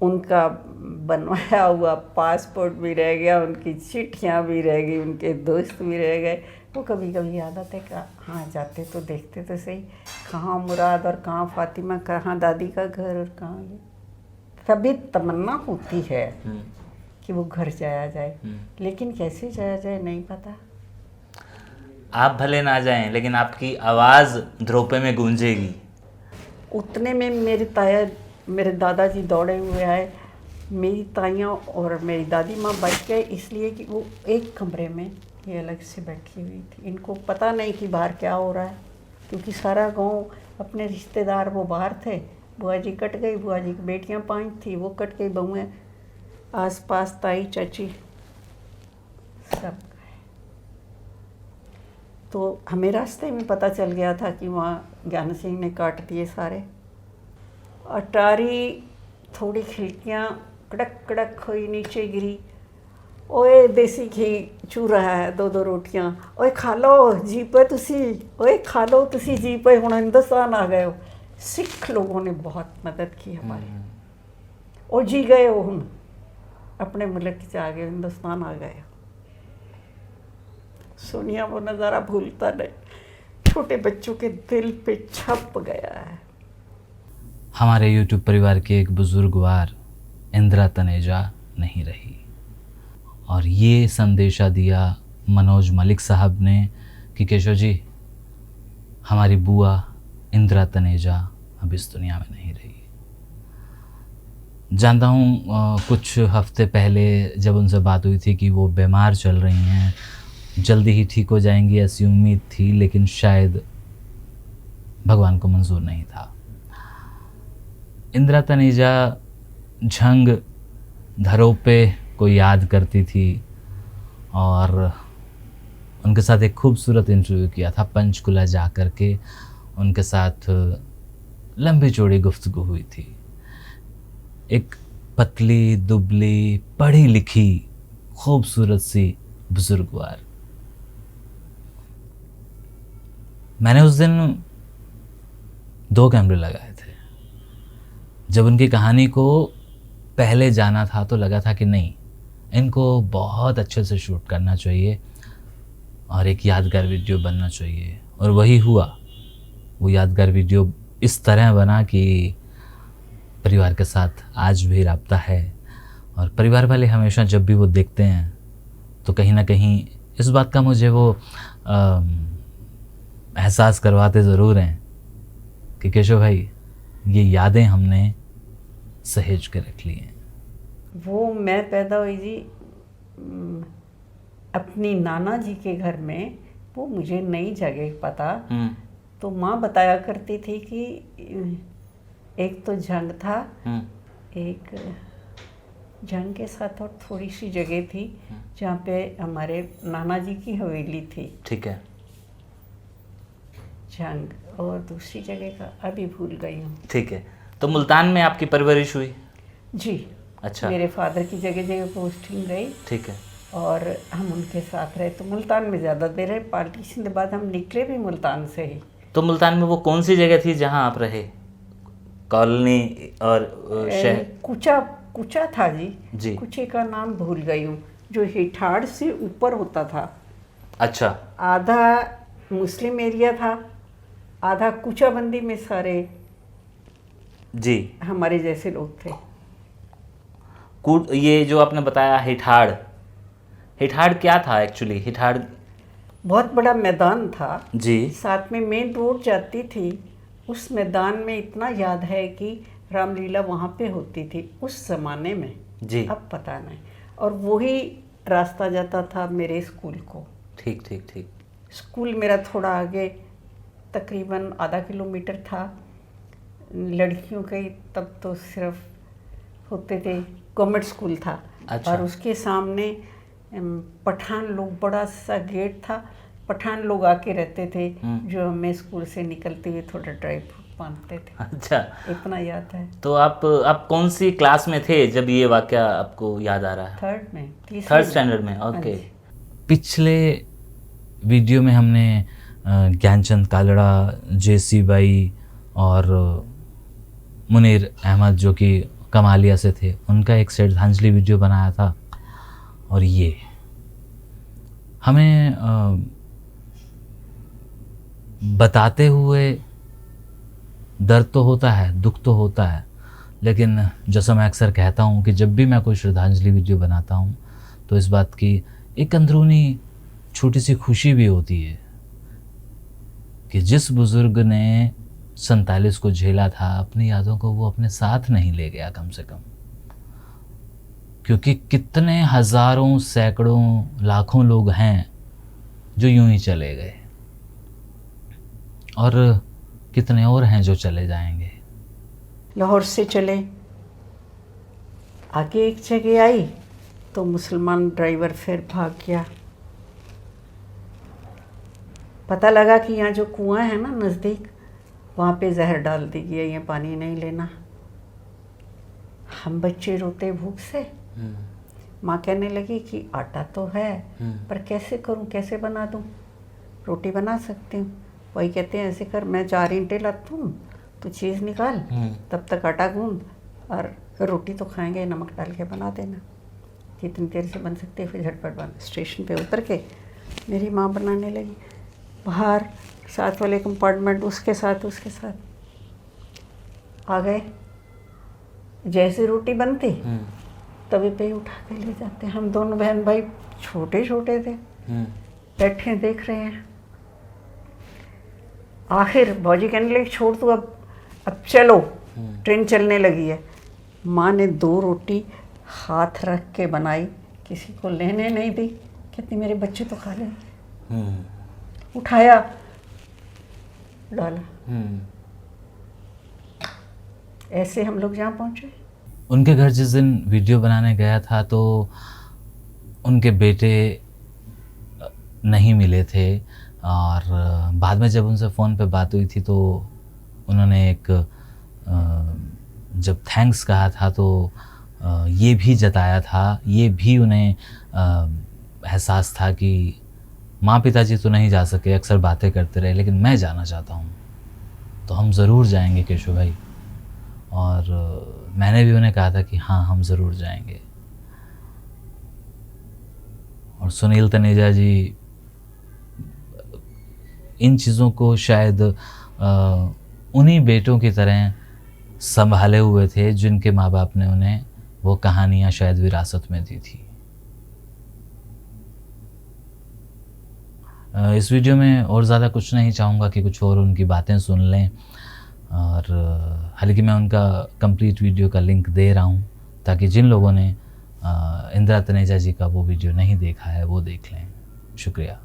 उनका बनवाया हुआ पासपोर्ट भी रह गया, उनकी चिट्ठियाँ भी रह गई, उनके दोस्त भी रह गए। वो कभी कभी याद आते कहाँ जाते तो देखते तो सही, कहाँ मुराद और कहाँ फातिमा, कहाँ दादी का घर और कहाँ ये। कभी तमन्ना होती है कि वो घर जाया जाए, लेकिन कैसे जाया जाए नहीं पता। आप भले ना जाएं, लेकिन आपकी आवाज़ ध्रोपे में गूंजेगी। उतने में मेरे ताया, मेरे दादाजी दौड़े हुए आए, मेरी ताइयाँ और मेरी दादी माँ बच गए, इसलिए कि वो एक कमरे में ये अलग से बैठी हुई थी। इनको पता नहीं कि बाहर क्या हो रहा है, क्योंकि सारा गांव अपने रिश्तेदार वो बाहर थे। बुआ जी कट गई, बुआ जी की बेटियाँ 5 थी, वो कट गई, बहुएँ आस पास, ताई चाची सब। तो हमें रास्ते में पता चल गया था कि वहाँ ज्ञान सिंह ने काट दिए सारे। अटारी थोड़ी खिड़कियाँ कड़क कड़क हुई, नीचे गिरी। ओए देसी घी चू रहा है, 2 रोटियां, ओए खा लो जी पे तुसी, ओए खा लो तुसी जी पे, हुण हिंदुस्तान आ गए हो। सिख लोगों ने बहुत मदद की हमारी, और जी गए हो, हम अपने मुल्क से आ गए, हिंदुस्तान आ गए। सोनिया वो नज़ारा भूलता नहीं, छोटे बच्चों के दिल पे छप गया है। हमारे यूट्यूब परिवार की एक बुजुर्गवार इंदिरा तनेजा नहीं रही, और ये संदेशा दिया मनोज मलिक साहब ने कि केशव जी, हमारी बुआ इंदिरा तनेजा अब इस दुनिया में नहीं रही। जानता हूँ कुछ हफ्ते पहले जब उनसे बात हुई थी कि वो बीमार चल रही हैं, जल्दी ही ठीक हो जाएंगी ऐसी उम्मीद थी, लेकिन शायद भगवान को मंजूर नहीं था। इंदिरा तनेजा झंग धरोपे को याद करती थी, और उनके साथ एक खूबसूरत इंटरव्यू किया था पंचकुला जा कर के। उनके साथ लंबी चौड़ी गुफ्तगू हुई थी। एक पतली दुबली पढ़ी लिखी खूबसूरत सी बुजुर्गवार। मैंने उस दिन 2 कैमरे लगाए थे। जब उनकी कहानी को पहले जाना था तो लगा था कि नहीं, इनको बहुत अच्छे से शूट करना चाहिए और एक यादगार वीडियो बनना चाहिए, और वही हुआ। वो यादगार वीडियो इस तरह बना कि परिवार के साथ आज भी राब्ता है, और परिवार वाले हमेशा जब भी वो देखते हैं तो कहीं ना कहीं इस बात का मुझे वो एहसास करवाते ज़रूर हैं कि केशव भाई, ये यादें हमने सहेज के रख ली हैं। वो मैं पैदा हुई जी अपनी नाना जी के घर में, वो मुझे नई जगह पता, तो माँ बताया करती थी कि एक तो जंग था, एक जंग के साथ और थोड़ी सी जगह थी जहाँ पे हमारे नाना जी की हवेली थी। ठीक है। जंग, और दूसरी जगह का अभी भूल गई हूँ। ठीक है। तो मुल्तान में आपकी परवरिश हुई? जी। अच्छा। मेरे फादर की जगह जगह पोस्टिंग रही। ठीक है। और हम उनके साथ रहे, तो मुल्तान में ज़्यादा देर रहे। पार्टीशन के बाद हम निकले भी मुल्तान से ही। तो मुल्तान में वो कौन सी जगह थी जहाँ आप रहे? कॉलोनी और शहर? कुचा था जी। कुचे का नाम भूल गई हूँ, जो हिठाड़ से ऊपर होता था। अच्छा। आधा मुस्लिम एरिया था, आधा कुचाबंदी में सारे जी हमारे जैसे लोग थे। ये जो आपने बताया हिठाड़, हिठाड़ क्या था एक्चुअली? हिठाड़ बहुत बड़ा मैदान था जी। साथ में मेन रोड जाती थी। उस मैदान में इतना याद है कि रामलीला वहाँ पे होती थी उस ज़माने में जी। अब पता नहीं। और वही रास्ता जाता था मेरे स्कूल को। ठीक ठीक ठीक। स्कूल मेरा थोड़ा आगे, तकरीबन आधा किलोमीटर था। लड़कियों के तब तो सिर्फ होते थे, गवर्नमेंट स्कूल था। अच्छा। और उसके सामने पठान लोग, बड़ा सा गेट था, पठान लोग आके रहते थे जो हमें स्कूल से निकलते हुए थोड़ा ड्राई फ्रूट बांधते थे। अच्छा, इतना याद है। तो आप कौन सी क्लास में थे जब ये वाकया आपको याद आ रहा है? थर्ड स्टैंडर्ड में। ओके। पिछले वीडियो में हमने ज्ञानचंद कालड़ा, जेसी बाई और मुनीर अहमद, जो कि कमालिया से थे, उनका एक श्रद्धांजलि वीडियो बनाया था। और ये हमें बताते हुए दर्द तो होता है, दुख तो होता है, लेकिन जैसा मैं अक्सर कहता हूँ कि जब भी मैं कोई श्रद्धांजलि वीडियो बनाता हूँ तो इस बात की एक अंदरूनी छोटी सी खुशी भी होती है कि जिस बुज़ुर्ग ने 47 को झेला था, अपनी यादों को वो अपने साथ नहीं ले गया कम से कम। क्योंकि कितने हज़ारों, सैकड़ों, लाखों लोग हैं जो यूं ही चले गए, और कितने और हैं जो चले जाएंगे। लाहौर से चले, आगे एक जगह आई तो मुसलमान ड्राइवर फिर भाग गया। पता लगा कि यहाँ जो कुआं है ना नज़दीक, वहाँ पे जहर डाल दी गया, ये पानी नहीं लेना। हम बच्चे रोते भूख से। माँ कहने लगी कि आटा तो है, पर कैसे करूँ, कैसे बना दूँ? रोटी बना सकती हूँ। वही कहते हैं ऐसे कर, मैं 4 ईंटें लाता हूँ, तो चीज़ निकाल, तब तक आटा गूंद, और रोटी तो खाएंगे, नमक डाल के बना देना, जितनी देर से बन सकती है। फिर झटपट बन। स्टेशन पे उतर के मेरी माँ बनाने लगी। बाहर साथ वाले कंपार्टमेंट उसके साथ आ गए। जैसे रोटी बनती तभी पे उठा के ले जाते। हम दोनों बहन भाई छोटे छोटे थे, बैठे देख रहे हैं। आखिर भौजी कहने लगी छोड़ तू, अब चलो, ट्रेन चलने लगी है। माँ ने 2 रोटी हाथ रख के बनाई, किसी को लेने नहीं दी। कहती मेरे बच्चे तो खा लें। उठाया, डाला। ऐसे हम लोग जहाँ पहुँचे। उनके घर जिस दिन वीडियो बनाने गया था तो उनके बेटे नहीं मिले थे, और बाद में जब उनसे फ़ोन पे बात हुई थी तो उन्होंने एक जब थैंक्स कहा था तो ये भी जताया था, ये भी उन्हें एहसास था कि माँ पिताजी तो नहीं जा सके, अक्सर बातें करते रहे, लेकिन मैं जाना चाहता हूँ, तो हम ज़रूर जाएंगे केशव भाई। और मैंने भी उन्हें कहा था कि हाँ हम ज़रूर जाएंगे। और सुनील तनेजा जी इन चीज़ों को शायद उन्हीं बेटों की तरह संभाले हुए थे जिनके माँ बाप ने उन्हें वो कहानियाँ शायद विरासत में दी थी। इस वीडियो में और ज़्यादा कुछ नहीं चाहूँगा कि कुछ और उनकी बातें सुन लें, और हालांकि मैं उनका कंप्लीट वीडियो का लिंक दे रहा हूँ ताकि जिन लोगों ने इंदिरा तनेजा जी का वो वीडियो नहीं देखा है वो देख लें। शुक्रिया।